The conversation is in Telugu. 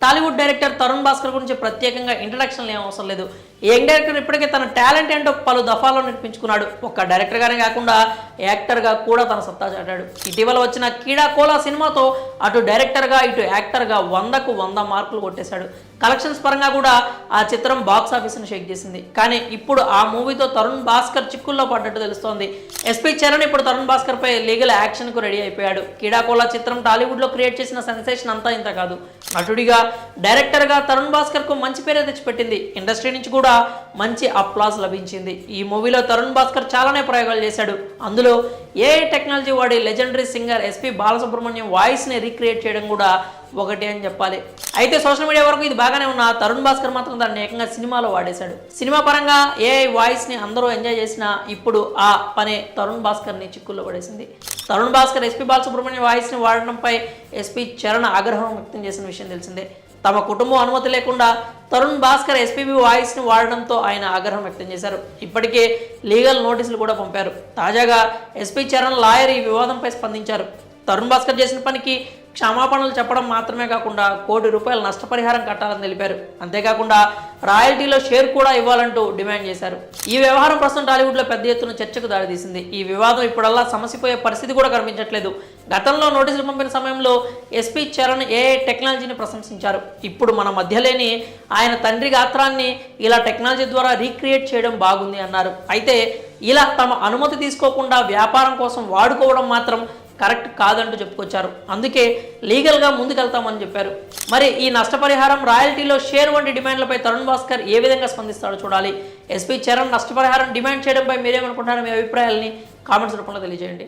టాలీవుడ్ డైరెక్టర్ తరుణ్ భాస్కర్ గురించి ప్రత్యేకంగా ఇంట్రడక్షన్లు ఏం అవసరం లేదు. యంగ్ డైరెక్టర్ ఇప్పటికే తన టాలెంట్ ఏంటో పలు దఫాల్లో నిరూపించుకున్నాడు. ఒక్క డైరెక్టర్గానే కాకుండా యాక్టర్గా కూడా తన సత్తా చాటాడు. ఇటీవల వచ్చిన కీడా కోలా సినిమాతో అటు డైరెక్టర్గా ఇటు యాక్టర్గా 100కు 100 మార్కులు కొట్టేశాడు. కలెక్షన్స్ పరంగా కూడా ఆ చిత్రం బాక్స్ ఆఫీస్ను షేక్ చేసింది. కానీ ఇప్పుడు ఆ మూవీతో తరుణ్ భాస్కర్ చిక్కుల్లో పడ్డట్టు తెలుస్తోంది. ఎస్పీ చరణ్ ఇప్పుడు తరుణ్ భాస్కర్ పై లీగల్ యాక్షన్కు రెడీ అయిపోయాడు. కీడా కోలా చిత్రం టాలీవుడ్లో క్రియేట్ చేసిన సెన్సేషన్ అంతా ఇంత కాదు. నటుడిగా డైరెక్టర్గా తరుణ్ భాస్కర్కు మంచి పేరే తెచ్చిపెట్టింది. ఇండస్ట్రీ నుంచి కూడా మంచి అప్లాజ్ లభించింది. ఈ మూవీలో తరుణ్ భాస్కర్ చాలానే ప్రయోగాలు చేశాడు. అందులో ఏఐ టెక్నాలజీ వాడి లెజెండరీ సింగర్ ఎస్పీ బాలసుబ్రహ్మణ్యం వాయిస్ని రీక్రియేట్ చేయడం కూడా ఒకటి అని చెప్పాలి. అయితే సోషల్ మీడియా వరకు ఇది బాగానే ఉన్న తరుణ్ భాస్కర్ మాత్రం దాన్ని ఏకంగా సినిమాలో వాడేశాడు. సినిమా పరంగా ఏఐ వాయిస్ని అందరూ ఎంజాయ్ చేసినా ఇప్పుడు ఆ పనే తరుణ్ భాస్కర్ని చిక్కుల్లో పడేసింది. తరుణ్ భాస్కర్ ఎస్పీ బాలసుబ్రహ్మణ్యం వాయిస్ని వాడడంపై ఎస్పీ చరణ్ ఆగ్రహం వ్యక్తం చేసిన విషయం తెలిసిందే. తమ కుటుంబం అనుమతి లేకుండా తరుణ్ భాస్కర్ ఎస్పీబీ వాయిస్ని వాడడంతో ఆయన ఆగ్రహం వ్యక్తం చేశారు. ఇప్పటికే లీగల్ నోటీసులు కూడా పంపారు. తాజాగా ఎస్పీ చరణ్ లాయర్ ఈ వివాదంపై స్పందించారు. తరుణ్ భాస్కర్ చేసిన పనికి క్షమాపణలు చెప్పడం మాత్రమే కాకుండా ₹1 కోటి నష్టపరిహారం కట్టాలని తెలిపారు. అంతేకాకుండా రాయల్టీలో షేర్ కూడా ఇవ్వాలంటూ డిమాండ్ చేశారు. ఈ వ్యవహారం ప్రస్తుతం టాలీవుడ్లో పెద్ద ఎత్తున చర్చకు దారితీసింది. ఈ వివాదం ఇప్పుడల్లా సమసిపోయే పరిస్థితి కూడా కనిపించట్లేదు. గతంలో నోటీసులు పంపిన సమయంలో ఎస్పీ చరణ్ ఏఐ టెక్నాలజీని ప్రశంసించారు. ఇప్పుడు మన మధ్య లేని ఆయన తండ్రి గాత్రాన్ని ఇలా టెక్నాలజీ ద్వారా రీక్రియేట్ చేయడం బాగుంది అన్నారు. అయితే ఇలా తమ అనుమతి తీసుకోకుండా వ్యాపారం కోసం వాడుకోవడం మాత్రం కరెక్ట్ కాదంటూ చెప్పుకొచ్చారు. అందుకే లీగల్గా ముందుకెళ్తామని చెప్పారు. మరి ఈ నష్టపరిహారం, రాయల్టీలో షేర్ వంటి డిమాండ్లపై తరుణ్ భాస్కర్ ఏ విధంగా స్పందిస్తాడో చూడాలి. ఎస్పీ చరణ్ నష్టపరిహారం డిమాండ్ చేయడంపై మీరేమనుకుంటారో మీ అభిప్రాయాలని కామెంట్స్ రూపంలో తెలియజేయండి.